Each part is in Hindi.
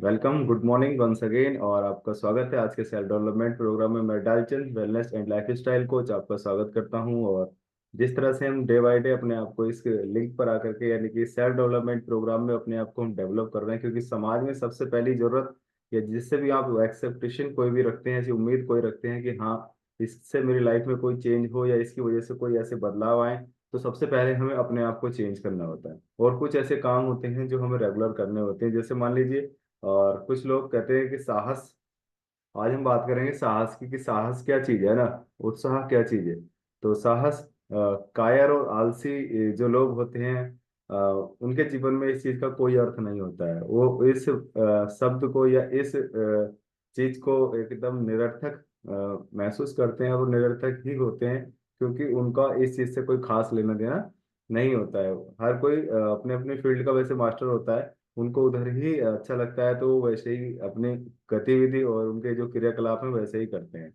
Welcome, good morning once again. और आपका स्वागत है आज के सेल्फ डेवलपमेंट प्रोग्राम में। मैं Dalchand, wellness and life style coach, आपका स्वागत करता हूं। और जिस तरह से हम डे बाय डे अपने आप को इस लिंक पर आकर के, यानी कि सेल्फ डेवलपमेंट प्रोग्राम में अपने आप को हम डेवलप कर रहे हैं, क्योंकि समाज में सबसे पहली जरूरत, या जिससे भी आप एक्सेप्टेशन कोई भी रखते हैं, ऐसी उम्मीद कोई रखते हैं कि हाँ, इससे मेरी लाइफ में कोई चेंज हो या इसकी वजह से कोई ऐसे बदलाव आए, तो सबसे पहले हमें अपने आप को चेंज करना होता है। और कुछ ऐसे काम होते हैं जो हमें रेगुलर करने होते हैं, जैसे मान लीजिए, और कुछ लोग कहते हैं कि साहस। आज हम बात करेंगे साहस की, कि साहस क्या चीज है ना, उत्साह क्या चीज है। तो साहस, कायर और आलसी जो लोग होते हैं, उनके जीवन में इस चीज का कोई अर्थ नहीं होता है। वो इस शब्द को या इस चीज को एकदम निरर्थक महसूस करते हैं, और निरर्थक ही होते हैं, क्योंकि उनका इस चीज से कोई खास लेना देना नहीं होता है। हर कोई अपने अपने फील्ड का वैसे मास्टर होता है, उनको उधर ही अच्छा लगता है, तो वो वैसे ही अपनी गतिविधि और उनके जो क्रियाकलाप हैं वैसे ही करते हैं।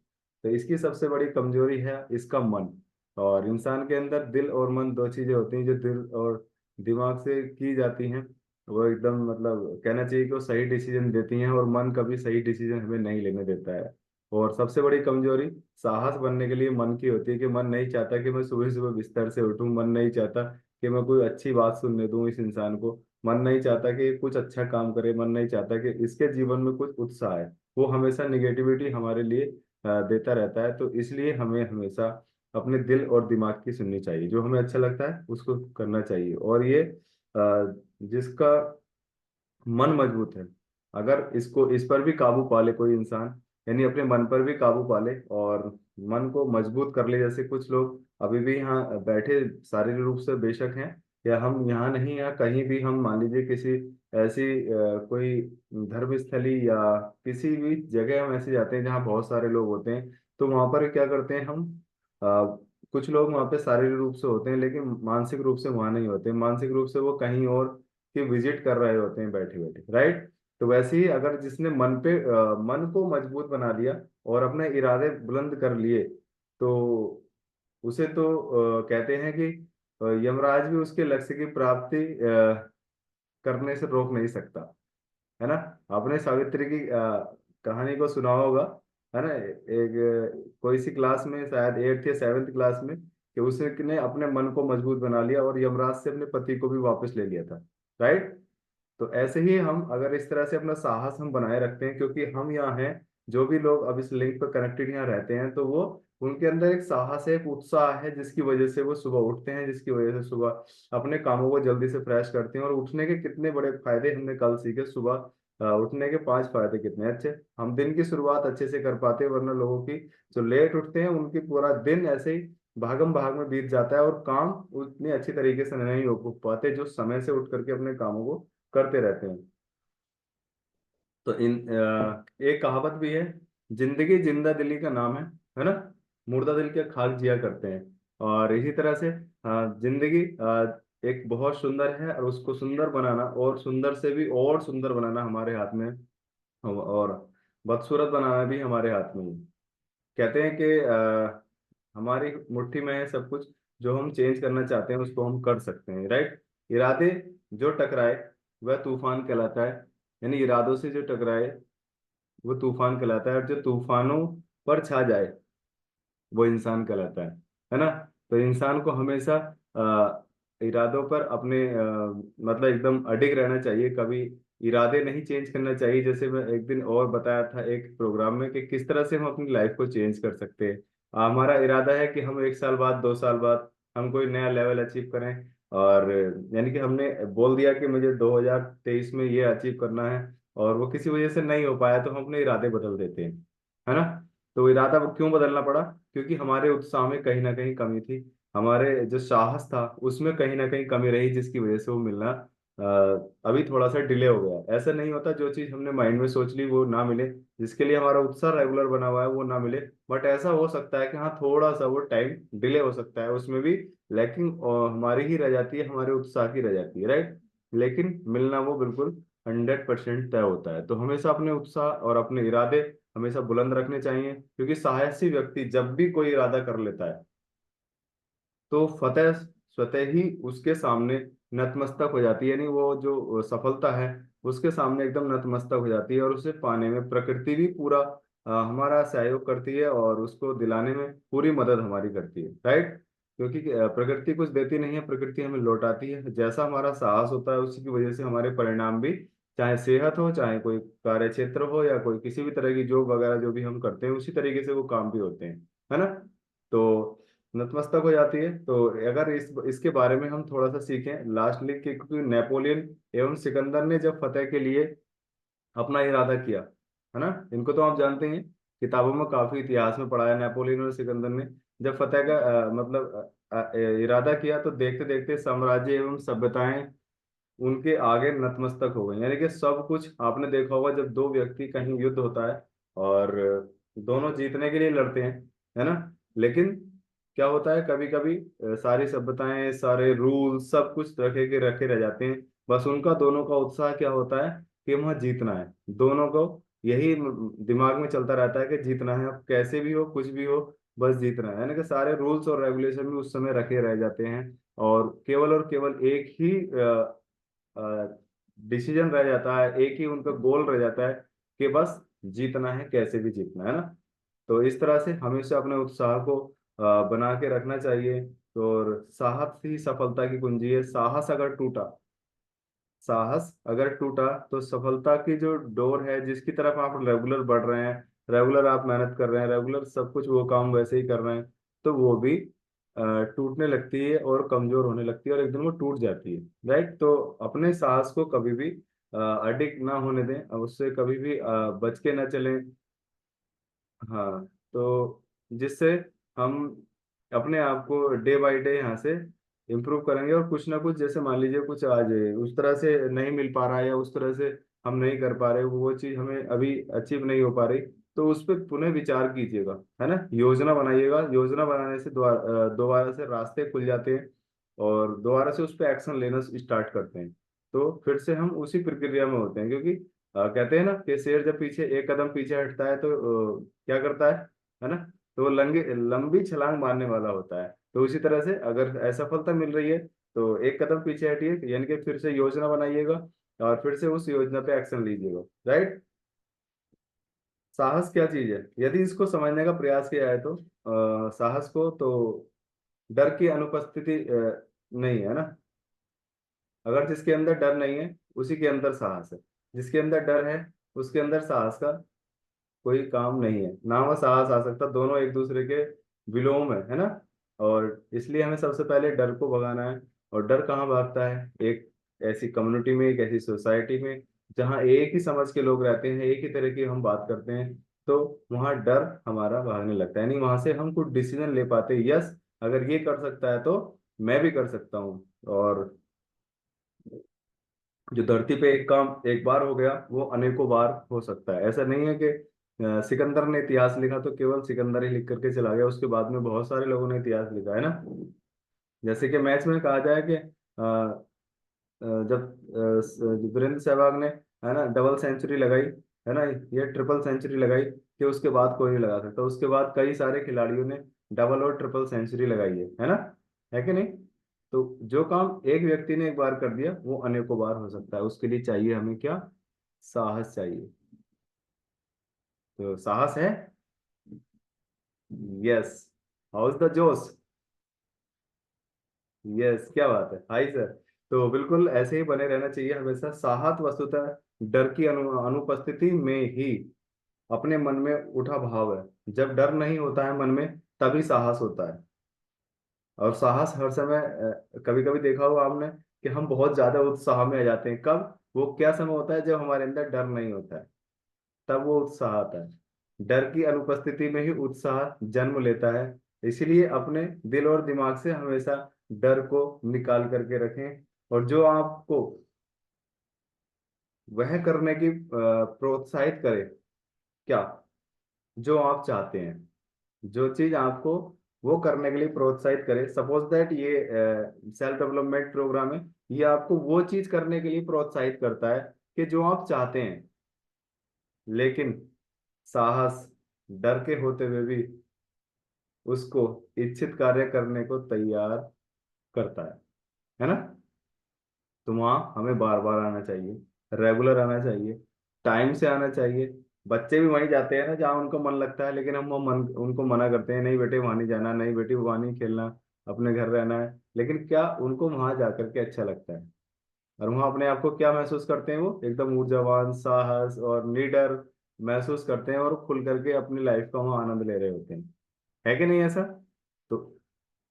तो इसकी सबसे बड़ी कमजोरी है इसका मन। और इंसान के अंदर दिल और मन दो चीजें होती हैं, जो दिल और दिमाग से की जाती हैं, वो एकदम मतलब कहना चाहिए कि वो सही डिसीजन देती हैं, और मन कभी सही डिसीजन हमें नहीं लेने देता है। और सबसे बड़ी कमजोरी साहस बनने के लिए मन की होती है, कि मन नहीं चाहता कि मैं सुबह सुबह बिस्तर से उठूं, मन नहीं चाहता कि मैं कोई अच्छी बात सुनने दूं इस इंसान को, मन नहीं चाहता कि कुछ अच्छा काम करे, मन नहीं चाहता कि इसके जीवन में कुछ उत्साह है। वो हमेशा निगेटिविटी हमारे लिए देता रहता है। तो इसलिए हमें हमेशा अपने दिल और दिमाग की सुननी चाहिए, जो हमें अच्छा लगता है उसको करना चाहिए। और ये जिसका मन मजबूत है, अगर इसको इस पर भी काबू पा ले कोई इंसान, यानी अपने मन पर भी काबू पा ले और मन को मजबूत कर ले। जैसे कुछ लोग अभी भी यहाँ बैठे शारीरिक रूप से बेशक हैं, या हम यहाँ नहीं, या कहीं भी हम मान लीजिए किसी ऐसी कोई धर्म स्थली या किसी भी जगह हम ऐसे जाते हैं जहाँ बहुत सारे लोग होते हैं, तो वहां पर क्या करते हैं हम, अ, कुछ लोग वहां पे शारीरिक रूप से होते हैं, लेकिन मानसिक रूप से वहां नहीं होते। मानसिक रूप से वो कहीं और की विजिट कर रहे होते हैं बैठे बैठे, राइट। तो वैसे ही अगर जिसने मन को मजबूत बना लिया और अपने इरादे बुलंद कर लिए, तो उसे तो कहते हैं कि यमराज भी उसके लक्ष्य की प्राप्ति करने से रोक नहीं सकता, है ना। आपने सावित्री की कहानी को सुना होगा, है ना। एक कोई सी क्लास में, शायद 8th या 7th क्लास में, कि उसने अपने मन को मजबूत बना लिया और यमराज से अपने पति को भी वापस ले लिया था, राइट। तो ऐसे ही हम अगर इस तरह से अपना साहस हम बनाए रखते हैं, क्योंकि हम यहाँ हैं, जो भी लोग अब इस लिंक पर कनेक्टेड यहाँ रहते हैं, तो वो उनके अंदर एक साहस है, एक उत्साह है, जिसकी वजह से वो सुबह उठते हैं, जिसकी वजह से सुबह अपने कामों को जल्दी से फ्रेश करते हैं। और उठने के कितने बड़े फायदे हमने कल सीखे। सुबह उठने के 5 फायदे कितने अच्छे, हम दिन की शुरुआत अच्छे से कर पाते हैं। वरना लोगों की जो लेट उठते हैं, उनकी पूरा दिन ऐसे ही भागम भाग में बीत जाता है, और काम उतनी अच्छी तरीके से नहीं हो पाते जो समय से उठ करके अपने कामों को करते रहते हैं। तो एक कहावत भी है, जिंदगी जिंदा दिली का नाम है ना। मुर्दा दिल के खाक जिया करते हैं। और इसी तरह से जिंदगी एक बहुत सुंदर है, और उसको सुंदर बनाना, और सुंदर से भी और सुंदर बनाना हमारे हाथ में है, और बदसूरत बनाना भी हमारे हाथ में है। कहते हैं कि हमारी मुट्ठी में है सब कुछ। जो हम चेंज करना चाहते हैं उसको हम कर सकते हैं, राइट। इरादे जो टकराए वह तूफान कहलाता है, यानी इरादों से जो टकराए वो तूफान कहलाता है, और जो तूफानों पर छा जाए वो इंसान कहलाता है ना। तो इंसान को हमेशा इरादों पर अपने मतलब एकदम अडिग रहना चाहिए, कभी इरादे नहीं चेंज करना चाहिए। जैसे मैं एक दिन और बताया था एक प्रोग्राम में, कि किस तरह से हम अपनी लाइफ को चेंज कर सकते हैं। हमारा इरादा है कि हम 1 साल बाद, 2 साल बाद हम कोई नया लेवल अचीव करें, और यानी कि हमने बोल दिया कि मुझे 2023 में ये अचीव करना है, और वो किसी वजह से नहीं हो पाया, तो हम अपने इरादे बदल देते हैं, है ना। तो इरादा क्यों बदलना पड़ा? क्योंकि हमारे उत्साह में कहीं ना कहीं कमी थी, हमारे जो साहस था उसमें कहीं ना कहीं कमी रही, जिसकी वजह से वो मिलना अभी थोड़ा सा डिले हो गया। ऐसा नहीं होता जो चीज हमने माइंड में सोच ली वो ना मिले, जिसके लिए हमारा उत्साह रेगुलर बना हुआ है वो ना मिले। बट ऐसा हो सकता है कि हाँ, थोड़ा सा वो टाइम डिले हो सकता है उसमें भी, लेकिन हमारी ही रह जाती है, हमारे उत्साह की रह जाती है, राइट। लेकिन मिलना वो बिल्कुल 100% तय होता है। तो हमेशा अपने उत्साह और अपने इरादे हमेशा बुलंद रखने चाहिए, क्योंकि साहसी व्यक्ति जब भी कोई इरादा कर लेता है, तो फतेह स्वतः ही उसके सामने नतमस्तक हो जाती है, यानी वो जो सफलता है उसके सामने एकदम नतमस्तक हो जाती है, और उसे पाने में प्रकृति भी पूरा हमारा सहयोग करती है और उसको दिलाने में पूरी मदद हमारी करती है, राइट। क्योंकि प्रकृति कुछ देती नहीं है, प्रकृति हमें लौटाती है। जैसा हमारा साहस होता है उसी की वजह से हमारे परिणाम भी, चाहे सेहत हो, चाहे कोई कार्य क्षेत्र हो, या कोई किसी भी तरह की जॉब वगैरह जो भी हम करते हैं, उसी तरीके से वो काम भी होते हैं, है ना। तो नतमस्तक हो जाती है। तो अगर इसके बारे में हम थोड़ा सा सीखें लास्टली, क्योंकि नेपोलियन एवं सिकंदर ने जब फतेह के लिए अपना इरादा किया, है ना, इनको तो आप जानते हैं, किताबों में काफी इतिहास में पढ़ा है, नेपोलियन और सिकंदर ने जब फतेह का मतलब इरादा किया, तो देखते देखते साम्राज्य एवं सभ्यताएं उनके आगे नतमस्तक हो गई। यानी कि सब कुछ आपने देखा होगा, जब दो व्यक्ति कहीं युद्ध होता है और दोनों जीतने के लिए लड़ते हैं, है ना, लेकिन क्या होता है, कभी कभी सारी सभ्यताएं, सारे रूल, सब कुछ रखे के रखे रह जाते हैं। बस उनका दोनों का उत्साह क्या होता है कि वहां जीतना है, दोनों को यही दिमाग में चलता रहता है कि जीतना है, अब कैसे भी हो, कुछ भी हो, बस जीतना है। यानी कि सारे रूल्स और रेगुलेशन भी उस समय रखे रह जाते हैं, और केवल एक ही डिसीजन रह जाता है, एक ही उनका गोल रह जाता है कि बस जीतना है, कैसे भी जीतना है ना। तो इस तरह से हमेशा अपने उत्साह को बना के रखना चाहिए। तो और साहस ही सफलता की कुंजी है। साहस अगर टूटा तो सफलता की जो डोर है, जिसकी तरफ आप रेगुलर बढ़ रहे हैं, रेगुलर आप मेहनत कर रहे हैं, रेगुलर सब कुछ वो काम वैसे ही कर रहे हैं, तो वो भी टूटने लगती है और कमजोर होने लगती है, और एक दिन वो टूट जाती है, राइट। तो अपने साहस को कभी भी अडिग ना होने दें, और उससे कभी भी बच के ना चलें। हाँ, तो जिससे हम अपने आप को डे बाय डे यहाँ से इम्प्रूव करेंगे, और कुछ ना कुछ, जैसे मान लीजिए कुछ आज उस तरह से नहीं मिल पा रहा है, या उस तरह से हम नहीं कर पा रहे, वो चीज़ हमें अभी अचीव नहीं हो पा रही, तो उस पर पुनः विचार कीजिएगा, है ना, योजना बनाइएगा। योजना बनाने से दोबारा से रास्ते खुल जाते हैं, और दोबारा से उस पर एक्शन लेना स्टार्ट करते हैं। तो फिर से हम उसी प्रक्रिया में होते हैं, क्योंकि कहते हैं ना कि शेर जब पीछे एक कदम पीछे हटता है तो क्या करता है ना, तो वो लंबी लंबी छलांग मारने वाला होता है। तो उसी तरह से अगर असफलता मिल रही है तो एक कदम पीछे हटिए, यानी कि फिर से योजना बनाइएगा, और फिर से उस योजना पे एक्शन लीजिएगा, राइट। साहस क्या चीज है, यदि इसको समझने का प्रयास किया है तो साहस को तो डर की अनुपस्थिति नहीं है ना। अगर जिसके अंदर डर नहीं है उसी के अंदर साहस है, जिसके अंदर डर है उसके अंदर साहस का कोई काम नहीं है, ना वह साहस आ सकता, दोनों एक दूसरे के विलोम है ना। और इसलिए हमें सबसे पहले डर को भगाना है। और डर कहाँ भागता है, एक ऐसी कम्युनिटी में, एक ऐसी सोसाइटी में जहाँ एक ही समझ के लोग रहते हैं, एक ही तरह की हम बात करते हैं, तो वहाँ डर हमारा भागने लगता है, यानी वहां से हम कुछ डिसीजन ले पाते हैं, यस, अगर ये कर सकता है तो मैं भी कर सकता हूँ। और जो धरती पे एक काम एक बार हो गया वो अनेकों बार हो सकता है। ऐसा नहीं है कि सिकंदर ने इतिहास लिखा तो केवल सिकंदर ही लिख करके चला गया, उसके बाद में बहुत सारे लोगों ने इतिहास लिखा है ना। जैसे कि मैच में कहा जाए कि जब वीरेंद्र सहवाग ने, है ना, डबल सेंचुरी लगाई, है ना, ये ट्रिपल सेंचुरी लगाई, कि उसके बाद कोई नहीं लगा सकता, उसके बाद कई सारे खिलाड़ियों ने डबल और ट्रिपल सेंचुरी लगाई है ना, है कि नहीं। तो जो काम एक व्यक्ति ने एक बार कर दिया वो अनेकों बार हो सकता है, उसके लिए चाहिए हमें क्या, साहस चाहिए। तो साहस है। यस। हाउस द जोश। यस, क्या बात है, हाय सर। तो बिल्कुल ऐसे ही बने रहना चाहिए हमेशा। साहस वस्तुतः डर की अनुपस्थिति में ही अपने मन में उठा भाव है। जब डर नहीं होता है मन में, तभी साहस होता है। और साहस हर समय, कभी कभी देखा होगा आपने कि हम बहुत ज्यादा उत्साह में आ जाते हैं, कब, वो क्या समय होता है जब हमारे अंदर डर नहीं होता है, तब वो उत्साह आता है। डर की अनुपस्थिति में ही उत्साह जन्म लेता है। इसीलिए अपने दिल और दिमाग से हमेशा डर को निकाल करके रखें, और जो आपको वह करने की प्रोत्साहित करे, क्या, जो आप चाहते हैं, जो चीज आपको वो करने के लिए प्रोत्साहित करे। सपोज दैट ये सेल्फ डेवलपमेंट प्रोग्राम है, ये आपको वो चीज करने के लिए प्रोत्साहित करता है कि जो आप चाहते हैं, लेकिन साहस डर के होते हुए भी उसको इच्छित कार्य करने को तैयार करता है ना। तो वहाँ हमें बार बार आना चाहिए, रेगुलर आना चाहिए, टाइम से आना चाहिए। बच्चे भी वहीं जाते हैं ना जहाँ उनको मन लगता है, लेकिन हम वो मन उनको मना करते हैं, नहीं बेटे वहाँ नहीं जाना, नहीं बेटी वहाँ नहीं खेलना, अपने घर रहना है। लेकिन क्या उनको वहां जा करके अच्छा लगता है? और वहाँ अपने आप को क्या महसूस करते हैं? वो एकदम ऊर्जावान, साहस और निडर महसूस करते हैं, और खुल करके अपनी लाइफ का वहाँ आनंद ले रहे होते हैं। है कि नहीं ऐसा? तो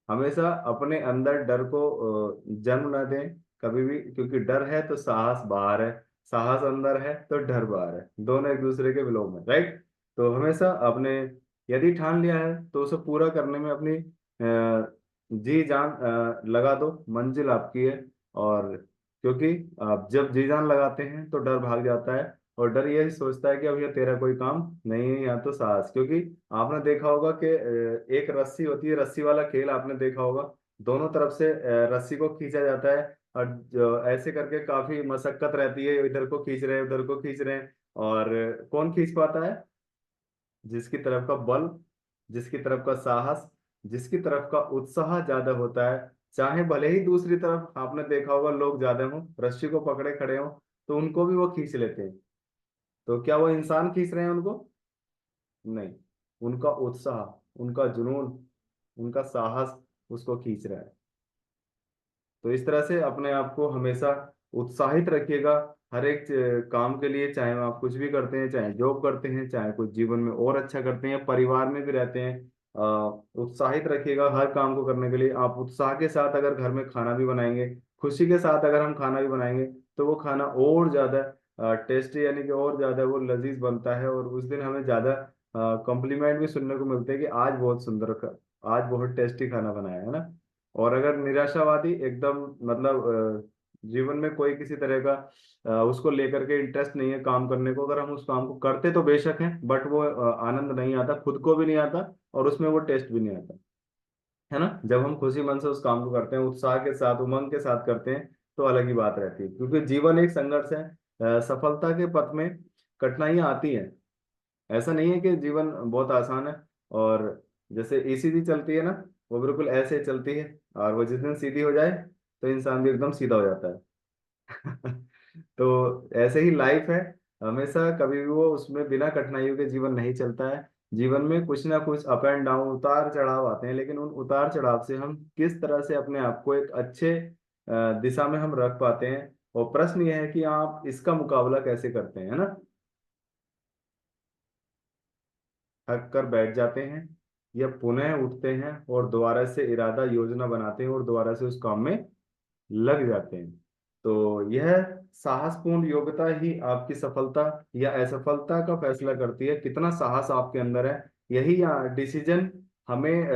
हमेशा अपने अंदर डर को जन्म न दें कभी भी, क्योंकि डर है तो साहस बाहर है, साहस अंदर है तो डर बाहर है, दोनों एक दूसरे के विलोम है, राइट? तो हमेशा अपने, यदि ठान लिया है तो उसे पूरा करने में अपनी जी जान लगा दो, मंजिल आपकी है। और क्योंकि आप जब जी जान लगाते हैं तो डर भाग जाता है, और डर यही सोचता है कि अब ये तेरा कोई काम नहीं है, या तो साहस। क्योंकि आपने देखा होगा कि एक रस्सी होती है, रस्सी वाला खेल आपने देखा होगा, दोनों तरफ से रस्सी को खींचा जाता है, और ऐसे करके काफी मशक्कत रहती है, इधर को खींच रहे हैं उधर को खींच रहे हैं, और कौन खींच पाता है? जिसकी तरफ का बल, जिसकी तरफ का साहस, जिसकी तरफ का उत्साह ज्यादा होता है, चाहे भले ही दूसरी तरफ आपने देखा होगा लोग ज्यादा हों, रस्सी को पकड़े खड़े हों, तो उनको भी वो खींच लेते हैं। तो क्या वो इंसान खींच रहे हैं उनको? नहीं, उनका उत्साह, उनका जुनून, उनका साहस उसको खींच रहा है। तो इस तरह से अपने आप को हमेशा उत्साहित रखिएगा, हर एक काम के लिए, चाहे आप कुछ भी करते हैं, चाहे जॉब करते हैं, चाहे कुछ जीवन में और अच्छा करते हैं, परिवार में भी रहते हैं। उत्साहित रखिएगा हर काम को करने के लिए। आप उत्साह के साथ अगर घर में खाना भी बनाएंगे, खुशी के साथ अगर हम खाना भी बनाएंगे, तो वो खाना और ज्यादा टेस्टी, यानी कि और ज्यादा वो लजीज बनता है, और उस दिन हमें ज्यादा कॉम्प्लीमेंट भी सुनने को मिलते हैं कि आज बहुत सुंदर, आज बहुत टेस्टी खाना बनाया है ना। और अगर निराशावादी एकदम, मतलब जीवन में कोई किसी तरह का उसको लेकर के इंटरेस्ट नहीं है काम करने को, अगर हम उस काम को करते तो बेशक है, बट वो आनंद नहीं आता, खुद को भी नहीं आता, और उसमें वो टेस्ट भी नहीं आता, है ना? जब हम खुशी मन से उस काम को करते हैं, उत्साह के साथ, उमंग के साथ करते हैं, तो अलग ही बात रहती है। क्योंकि जीवन एक संघर्ष है, सफलता के पथ में कठिनाइयां आती हैं। ऐसा नहीं है कि जीवन बहुत आसान है। और जैसे ईसीजी चलती है ना, वो बिल्कुल ऐसे ही चलती है, और वो जिस दिन सीधी हो जाए तो इंसान भी एकदम सीधा हो जाता है। तो ऐसे ही लाइफ है, हमेशा कभी भी वो उसमें बिना कठिनाइयों के जीवन नहीं चलता है। जीवन में कुछ ना कुछ अप एंड डाउन, उतार चढ़ाव आते हैं, लेकिन उन उतार चढ़ाव से हम किस तरह से अपने आप को एक अच्छे दिशा में हम रख पाते हैं, और प्रश्न यह है कि आप इसका मुकाबला कैसे करते हैं, है ना? थक कर बैठ जाते हैं, या पुनः उठते हैं और दोबारा से इरादा योजना बनाते हैं, और दोबारा से उस काम में लग जाते हैं। तो यह साहसपूर्ण योग्यता ही आपकी सफलता या असफलता का फैसला करती है, कितना साहस आपके अंदर है। यही डिसीजन हमें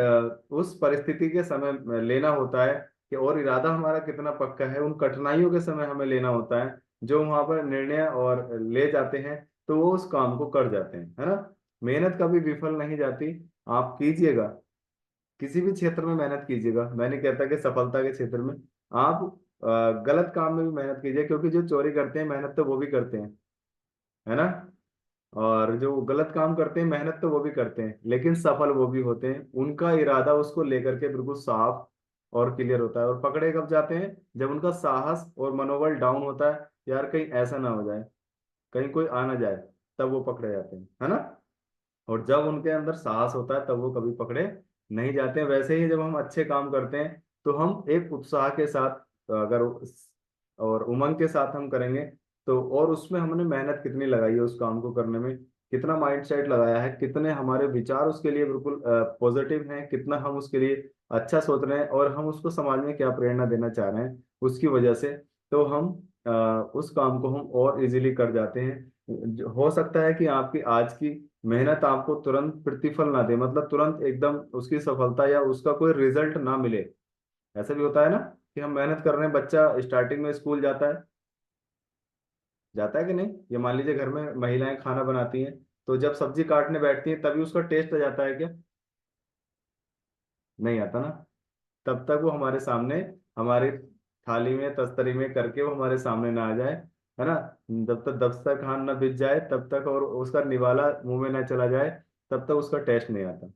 उस परिस्थिति के समय में लेना होता है, कि और इरादा हमारा कितना पक्का है, उन कठिनाइयों के समय हमें लेना होता है, जो वहां पर निर्णय और ले जाते हैं, तो वो उस काम को कर जाते हैं, है ना? मेहनत कभी विफल नहीं जाती। आप कीजिएगा, किसी भी क्षेत्र में मेहनत कीजिएगा, मैं नहीं कहता कि सफलता के क्षेत्र में। आप गलत काम में भी मेहनत कीजिए, क्योंकि जो चोरी करते हैं मेहनत तो वो भी करते हैं, है ना? और जो गलत काम करते हैं मेहनत तो वो भी करते हैं, लेकिन सफल वो भी होते हैं, उनका इरादा उसको लेकर के बिल्कुल साफ और क्लियर होता है। और पकड़े कब जाते हैं? जब उनका साहस और मनोबल डाउन होता है, यार कहीं ऐसा ना हो जाए, कहीं कोई आ ना जाए, तब वो पकड़े जाते हैं, है ना? और जब उनके अंदर साहस होता है तब वो कभी पकड़े नहीं जाते हैं। वैसे ही जब हम अच्छे काम करते हैं, तो हम एक उत्साह के साथ, अगर और उमंग के साथ हम करेंगे, तो और उसमें हमने मेहनत कितनी लगाई है उस काम को करने में, कितना माइंड सेट लगाया है, कितने हमारे विचार उसके लिए बिल्कुल पॉजिटिव हैं, कितना हम उसके लिए अच्छा सोच रहे हैं, और हम उसको समाज में क्या प्रेरणा देना चाह रहे हैं उसकी वजह से, तो हम अ, उस काम को हम और इजीली कर जाते हैं। हो सकता है कि आपकी आज की मेहनत आपको तुरंत प्रतिफल ना दे, मतलब तुरंत एकदम उसकी सफलता या उसका कोई रिजल्ट ना मिले। ऐसा भी होता है ना, कि हम मेहनत कर रहे हैं, बच्चा स्टार्टिंग में स्कूल जाता है कि नहीं? ये मान लीजिए घर में महिलाएं खाना बनाती हैं, तो जब सब्जी काटने बैठती हैं तभी उसका टेस्ट आ जाता है क्या? नहीं आता ना। तब तक वो हमारे सामने, हमारी थाली में तस्तरी में करके वो हमारे सामने ना आ जाए, है ना? जब तक दस्तरखान खान ना बिछ जाए तब तक, और उसका निवाला मुंह में ना चला जाए, तब तक उसका टेस्ट नहीं आता।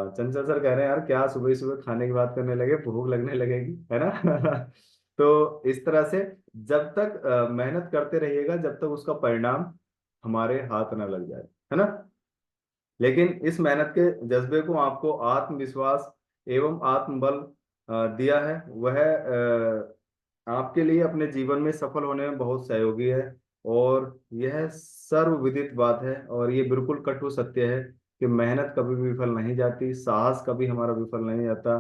चंचल सर कह रहे हैं यार क्या सुबह सुबह खाने की बात करने लगे, भूख लगने लगेगी, है ना? तो इस तरह से जब तक मेहनत करते रहिएगा, जब तक उसका परिणाम हमारे हाथ ना लग जाए, है ना। लेकिन इस मेहनत के जज्बे को आपको आत्मविश्वास एवं आत्मबल दिया है, वह आपके लिए अपने जीवन में सफल होने में बहुत सहयोगी है। और यह सर्वविदित बात है, और ये बिल्कुल कटु सत्य है कि मेहनत कभी भी विफल नहीं जाती, साहस कभी हमारा विफल नहीं जाता,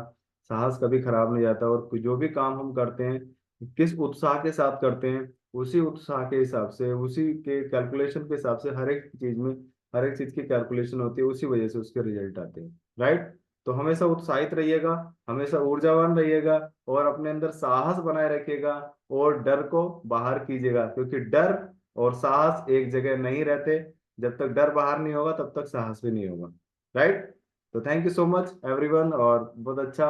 साहस कभी खराब नहीं जाता। और जो भी काम हम करते हैं, किस उत्साह के साथ करते हैं, उसी उत्साह के हिसाब से, उसी के कैलकुलेशन के हिसाब से हर एक चीज में, हर एक चीज की कैलकुलेशन होती है, उसी वजह से उसके रिजल्ट आते हैं। राइट। तो हमेशा उत्साहित रहिएगा, हमेशा ऊर्जावान रहिएगा, और अपने अंदर साहस बनाए रखिएगा, और डर को बाहर कीजिएगा, क्योंकि डर और साहस एक जगह नहीं रहते। जब तक डर बाहर नहीं होगा तब तक साहस भी नहीं होगा। राइट। तो thank you so much everyone, और बहुत अच्छा